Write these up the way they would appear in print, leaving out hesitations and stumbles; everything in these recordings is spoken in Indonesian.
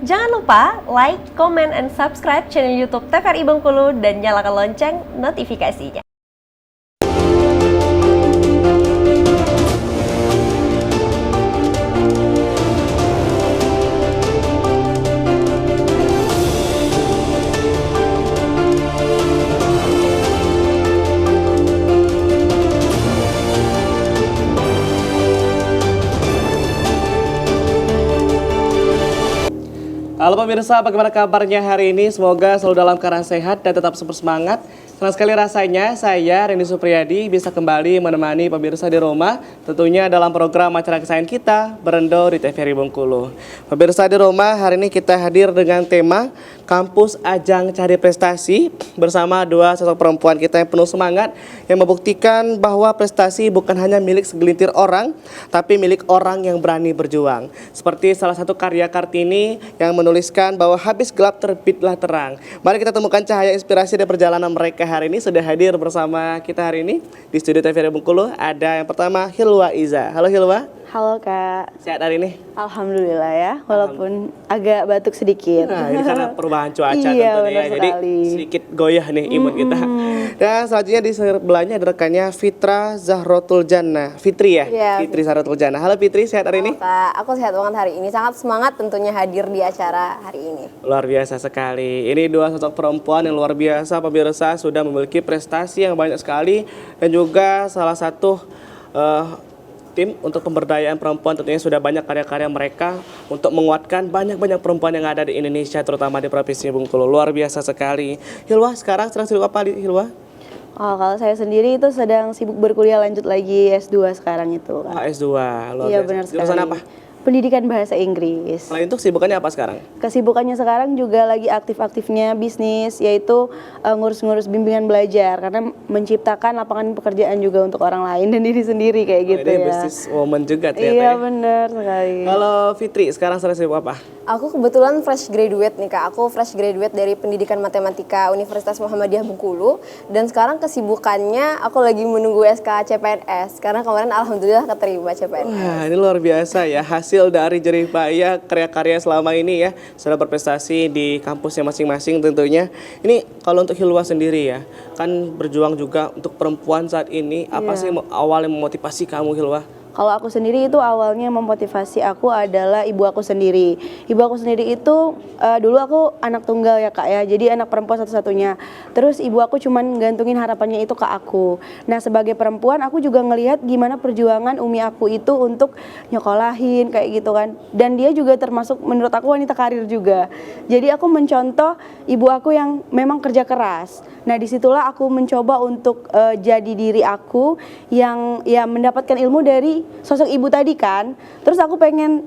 Jangan lupa like, comment, and subscribe channel YouTube TVRI Bengkulu dan nyalakan lonceng notifikasinya. Halo pemirsa, bagaimana kabarnya hari ini? Semoga selalu dalam keadaan sehat dan tetap super semangat. Senang sekali rasanya saya, Reni Supriyadi, bisa kembali menemani pemirsa di rumah, tentunya dalam program acara kesayangan kita, Berendo di TVRI Bengkulu. Pemirsa di rumah, hari ini kita hadir dengan tema Kampus Ajang Cari Prestasi bersama dua sosok perempuan kita yang penuh semangat, yang membuktikan bahwa prestasi bukan hanya milik segelintir orang, tapi milik orang yang berani berjuang. Seperti salah satu karya Kartini yang menuliskan bahwa habis gelap terbitlah terang. Mari kita temukan cahaya inspirasi dari perjalanan mereka hari ini. Sudah hadir bersama kita hari ini di studio TVRI Bengkulu. Ada yang pertama Hilwa Iza. Halo Hilwa. Halo Kak. Sehat hari ini? Alhamdulillah ya, walaupun agak batuk sedikit. Nah, ini karena perubahan cuaca Iya, tentunya ya. Jadi sedikit goyah nih imun kita. Dan selanjutnya di sebelahnya ada rekannya Fitra Zahrotul Jannah. Fitri ya? Iya. Fitri Zahrotul Jannah. Halo Fitri, sehat hari ini? Kak, aku sehat banget hari ini. Sangat semangat tentunya hadir di acara hari ini. Luar biasa sekali. Ini dua sosok perempuan yang luar biasa, pemirsa, sudah memiliki prestasi yang banyak sekali dan juga salah satu tim untuk pemberdayaan perempuan. Tentunya sudah banyak karya-karya mereka untuk menguatkan banyak-banyak perempuan yang ada di Indonesia, terutama di Provinsi Bengkulu. Luar biasa sekali. Hilwa, sekarang sedang sibuk apa Hilwa? Oh, kalau saya sendiri itu sedang sibuk berkuliah lanjut lagi S2 sekarang itu. Ah, S2, luar Iya, biasa. benar sekali. Jurusan apa? Pendidikan Bahasa Inggris. Selain itu kesibukannya apa sekarang? Kesibukannya sekarang juga lagi aktif-aktifnya bisnis, yaitu ngurus-ngurus bimbingan belajar karena menciptakan lapangan pekerjaan juga untuk orang lain dan diri sendiri kayak gitu Ini ya. business woman juga ternyata Iya ya. benar sekali. Halo Fitri, sekarang sedang sibuk apa? Aku kebetulan fresh graduate nih Kak. Aku fresh graduate dari Pendidikan Matematika Universitas Muhammadiyah Bengkulu. Dan sekarang kesibukannya aku lagi menunggu SK CPNS. Karena kemarin alhamdulillah keterima CPNS. Wah, ini luar biasa ya, hasil dari jerih payah karya-karya selama ini ya, sudah berprestasi di kampusnya masing-masing tentunya. Ini kalau untuk Hilwa sendiri ya, kan berjuang juga untuk perempuan saat ini. Apa sih awal yang memotivasi kamu Hilwa? Kalau aku sendiri itu awalnya memotivasi aku adalah ibu aku sendiri. Ibu aku sendiri itu dulu aku anak tunggal ya Kak ya, jadi anak perempuan satu-satunya. Terus ibu aku cuman gantungin harapannya itu ke aku. Nah sebagai perempuan aku juga ngelihat gimana perjuangan umi aku itu untuk nyokolahin kayak gitu kan. Dan dia juga termasuk menurut aku wanita karir juga. Jadi aku mencontoh ibu aku yang memang kerja keras. Nah disitulah aku mencoba untuk jadi diri aku yang ya mendapatkan ilmu dari sosok ibu tadi kan. Terus aku pengen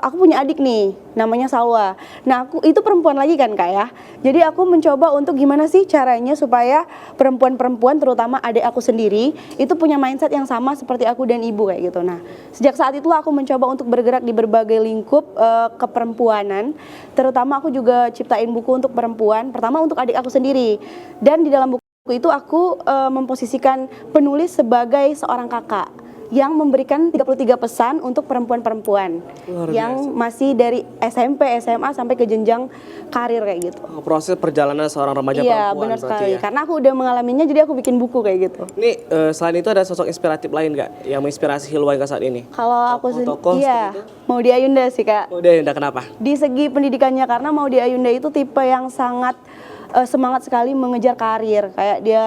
aku punya adik nih namanya Salwa. Nah aku itu perempuan lagi kan Kak ya. Jadi aku mencoba untuk gimana sih caranya supaya perempuan-perempuan terutama adik aku sendiri itu punya mindset yang sama seperti aku dan ibu kayak gitu. Nah sejak saat itulah aku mencoba untuk bergerak di berbagai lingkup keperempuanan. Terutama aku juga ciptain buku untuk perempuan. Pertama untuk adik aku sendiri. Dan di dalam buku itu aku memposisikan penulis sebagai seorang kakak yang memberikan 33 pesan untuk perempuan-perempuan yang masih dari SMP, SMA sampai ke jenjang karir kayak gitu. Proses perjalanan seorang remaja Iya, perempuan. benar sekali. Ya. Karena aku udah mengalaminya jadi aku bikin buku kayak gitu. Ini selain itu ada sosok inspiratif lain nggak yang menginspirasi Hilwa hingga saat ini? Kalau aku Tokoh iya, seperti itu? Maudy Ayunda sih Kak. Oh, dia kenapa? Di segi pendidikannya karena Maudy Ayunda itu tipe yang sangat semangat sekali mengejar karir. Kayak dia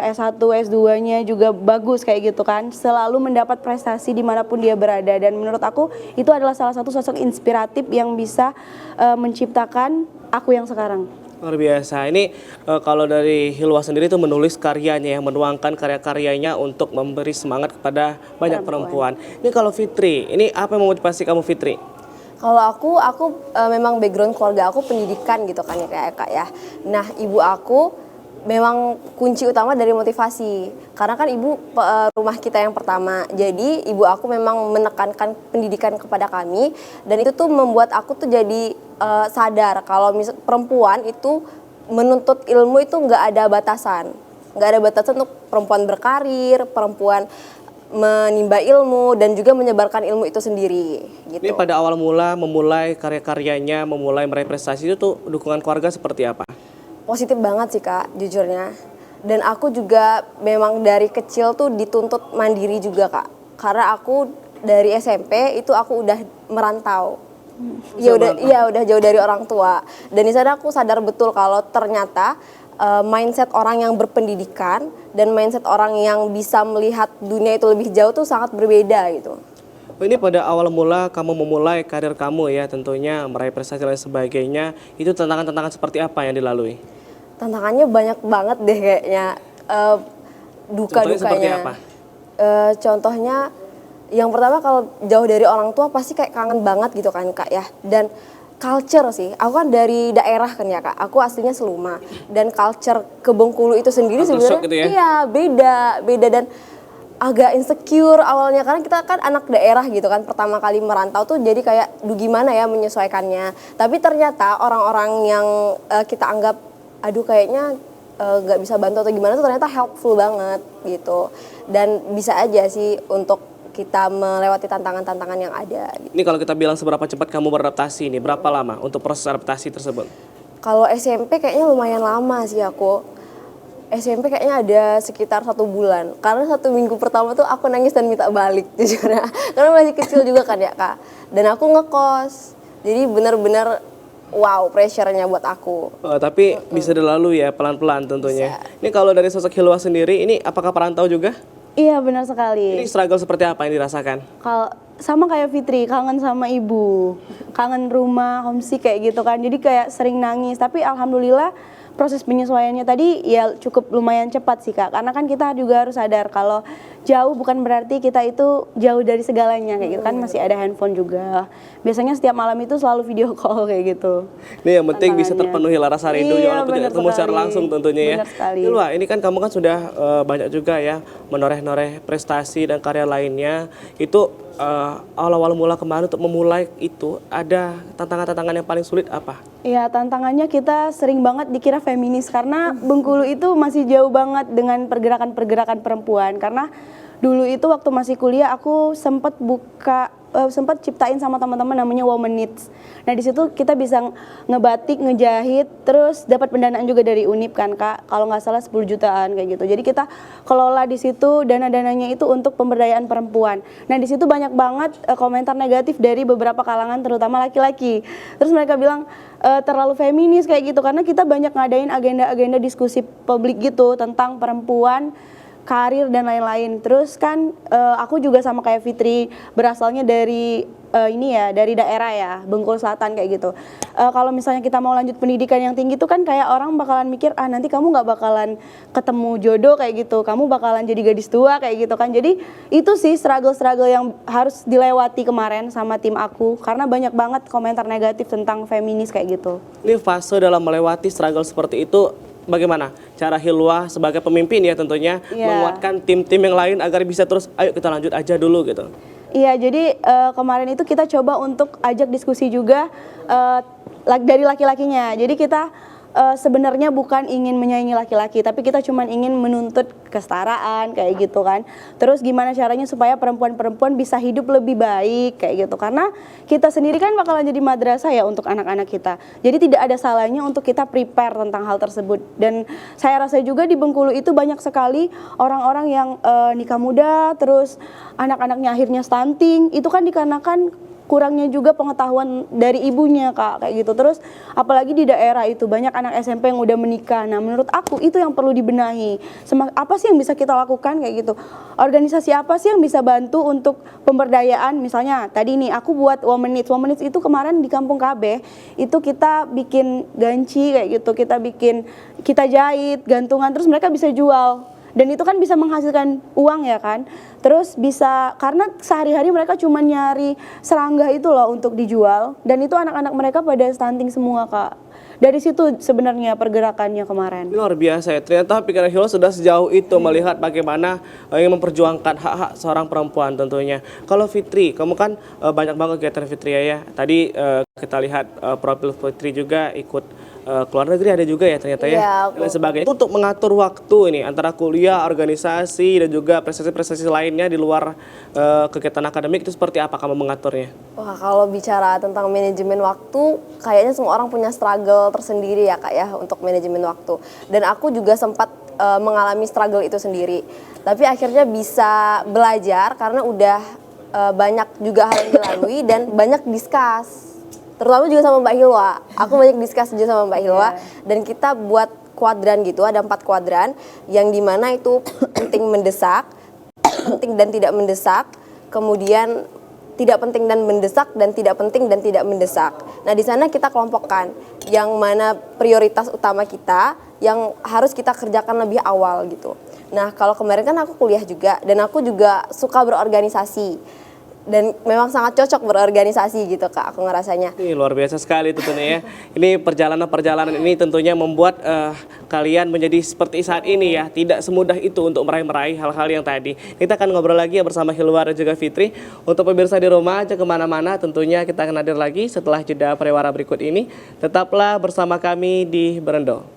S1, S2-nya juga bagus kayak gitu kan. Selalu mendapat prestasi dimanapun dia berada. Dan menurut aku itu adalah salah satu sosok inspiratif yang bisa menciptakan aku yang sekarang. Luar biasa. Ini kalau dari Hilwa sendiri itu menulis karyanya, yang menuangkan karya-karyanya untuk memberi semangat kepada banyak perempuan. Ini kalau Fitri, ini apa yang memotivasi kamu Fitri? Kalau aku memang background keluarga aku pendidikan gitu kan ya Kak ya. Nah ibu aku memang kunci utama dari motivasi. Karena kan ibu rumah kita yang pertama. Jadi ibu aku memang menekankan pendidikan kepada kami. Dan itu tuh membuat aku tuh jadi sadar kalau perempuan itu menuntut ilmu itu nggak ada batasan. Nggak ada batasan untuk perempuan berkarir, perempuan menimba ilmu dan juga menyebarkan ilmu itu sendiri gitu. Ini pada awal mula memulai karya-karyanya, memulai meraih prestasi itu tuh dukungan keluarga seperti apa? Positif banget sih Kak, jujurnya. Dan aku juga memang dari kecil tuh dituntut mandiri juga Kak. Karena aku dari SMP itu aku udah merantau. Udah jauh dari orang tua. Dan di sana aku sadar betul kalau ternyata mindset orang yang berpendidikan dan mindset orang yang bisa melihat dunia itu lebih jauh tuh sangat berbeda gitu. Ini pada awal mula kamu memulai karir kamu ya, tentunya meraih prestasi dan lain sebagainya, itu tantangan-tantangan seperti apa yang dilalui? Tantangannya banyak banget deh kayaknya, Contohnya seperti duka-dukanya. apa? Contohnya yang pertama kalau jauh dari orang tua pasti kayak kangen banget gitu kan Kak ya. Dan culture sih, aku kan dari daerah kan ya Kak, aku aslinya Seluma. Dan culture ke Bengkulu itu sendiri Culture shock sebenarnya gitu ya? iya beda dan agak insecure awalnya karena kita kan anak daerah gitu kan, pertama kali merantau tuh jadi kayak gimana ya menyesuaikannya. Tapi ternyata orang-orang yang kita anggap aduh kayaknya nggak bisa bantu atau gimana tuh ternyata helpful banget gitu. Dan bisa aja sih untuk kita melewati tantangan-tantangan yang ada gitu. Ini kalau kita bilang seberapa cepat kamu beradaptasi ini, berapa lama untuk proses adaptasi tersebut? Kalau SMP kayaknya lumayan lama sih aku. SMP kayaknya ada sekitar 1 bulan. Karena 1 minggu pertama tuh aku nangis dan minta balik jujurnya. Karena masih kecil juga kan ya Kak. Dan aku ngekos. Jadi benar-benar wow pressure-nya buat aku. Tapi bisa dilalui ya pelan-pelan tentunya. Ini kalau dari sosok Hilwa sendiri, ini apakah perantau juga? Iya benar sekali. Ini struggle seperti apa yang dirasakan? Kalau sama kayak Fitri, kangen sama ibu, kangen rumah, homesick kayak gitu kan. Jadi kayak sering nangis. Tapi alhamdulillah proses penyesuaiannya tadi ya cukup lumayan cepat sih Kak. Karena kan kita juga harus sadar kalau jauh bukan berarti kita itu jauh dari segalanya kayak gitu kan, masih ada handphone juga. Biasanya setiap malam itu selalu video call kayak gitu. Ini yang penting bisa Tantangannya. terpenuhi lah rasa rindu Iya, walaupun tidak benar ketemu secara sekali. langsung tentunya ya. Benar sekali. Hilwa, ini kan kamu kan sudah banyak juga ya menoreh-noreh prestasi dan karya lainnya. Itu awal-awal mula kemarin untuk memulai itu ada tantangan-tantangan yang paling sulit apa? Iya, tantangannya kita sering banget dikira feminis karena Bengkulu itu masih jauh banget dengan pergerakan-pergerakan perempuan. Karena dulu itu waktu masih kuliah aku sempat sempat ciptain sama teman-teman namanya Women Needs. Nah di situ kita bisa ngebatik, ngejahit, terus dapat pendanaan juga dari Unip kan Kak. Kalau nggak salah 10 jutaan kayak gitu. Jadi kita kelola di situ dana-dananya itu untuk pemberdayaan perempuan. Nah di situ banyak banget komentar negatif dari beberapa kalangan terutama laki-laki. Terus mereka bilang terlalu feminis kayak gitu karena kita banyak ngadain agenda-agenda diskusi publik gitu tentang perempuan, karir dan lain-lain. Terus kan aku juga sama kayak Fitri berasalnya dari dari daerah ya, Bengkulu Selatan kayak gitu. Kalau misalnya kita mau lanjut pendidikan yang tinggi tuh kan kayak orang bakalan mikir nanti kamu nggak bakalan ketemu jodoh kayak gitu, kamu bakalan jadi gadis tua kayak gitu kan. Jadi itu sih struggle yang harus dilewati kemarin sama tim aku karena banyak banget komentar negatif tentang feminis kayak gitu. Ini fase dalam melewati struggle seperti itu, bagaimana cara Hilwa sebagai pemimpin ya tentunya menguatkan tim-tim yang lain agar bisa terus ayo kita lanjut aja dulu gitu. Iya, jadi kemarin itu kita coba untuk ajak diskusi juga dari laki-lakinya. Jadi kita sebenarnya bukan ingin menyaingi laki-laki, tapi kita cuma ingin menuntut kesetaraan kayak gitu kan. Terus gimana caranya supaya perempuan-perempuan bisa hidup lebih baik kayak gitu. Karena kita sendiri kan bakalan jadi madrasah ya untuk anak-anak kita. Jadi tidak ada salahnya untuk kita prepare tentang hal tersebut. Dan saya rasa juga di Bengkulu itu banyak sekali orang-orang yang nikah muda, terus anak-anaknya akhirnya stunting. Itu kan dikarenakan kurangnya juga pengetahuan dari ibunya Kak kayak gitu. Terus apalagi di daerah itu banyak anak SMP yang udah menikah. Nah menurut aku itu yang perlu dibenahi. Apa sih yang bisa kita lakukan kayak gitu, organisasi apa sih yang bisa bantu untuk pemberdayaan. Misalnya tadi nih aku buat Women Needs itu kemarin di Kampung KB itu kita bikin ganci kayak gitu, kita jahit gantungan terus mereka bisa jual. Dan itu kan bisa menghasilkan uang ya kan. Terus bisa, karena sehari-hari mereka cuma nyari serangga itu loh untuk dijual. Dan itu anak-anak mereka pada stunting semua Kak. Dari situ sebenarnya pergerakannya kemarin. Luar biasa ya, ternyata pikiran Hilwa sudah sejauh itu melihat bagaimana ingin memperjuangkan hak-hak seorang perempuan tentunya. Kalau Fitri, kamu kan banyak banget kegiatan Fitri ya. Tadi kita lihat profil Fitri juga ikut keluar negeri ada juga ya ternyata ya, Iya, dan lain sebagainya. Itu untuk mengatur waktu ini antara kuliah, organisasi dan juga prestasi-prestasi lainnya di luar kegiatan akademik itu seperti apa kamu mengaturnya? Wah, kalau bicara tentang manajemen waktu, kayaknya semua orang punya struggle tersendiri ya Kak ya untuk manajemen waktu. Dan aku juga sempat mengalami struggle itu sendiri. Tapi akhirnya bisa belajar karena udah banyak juga hal yang dilalui dan banyak discuss. Terutama juga sama Mbak Hilwa. Aku banyak discuss juga sama Mbak Hilwa. Dan kita buat kuadran gitu, ada 4 kuadran yang dimana itu penting mendesak, penting dan tidak mendesak, kemudian tidak penting dan mendesak, dan tidak penting dan tidak mendesak. Nah, di sana kita kelompokkan yang mana prioritas utama kita yang harus kita kerjakan lebih awal gitu. Nah, kalau kemarin kan aku kuliah juga dan aku juga suka berorganisasi. Dan memang sangat cocok berorganisasi gitu Kak, aku ngerasanya. Ini luar biasa sekali tentunya ya. Ini perjalanan-perjalanan ini tentunya membuat kalian menjadi seperti saat ini ya. Tidak semudah itu untuk meraih-meraih hal-hal yang tadi. Kita akan ngobrol lagi ya bersama Hilwa dan juga Fitri. Untuk pemirsa di rumah, jangan kemana-mana. Tentunya kita akan hadir lagi setelah jeda pariwara berikut ini. Tetaplah bersama kami di Berendo.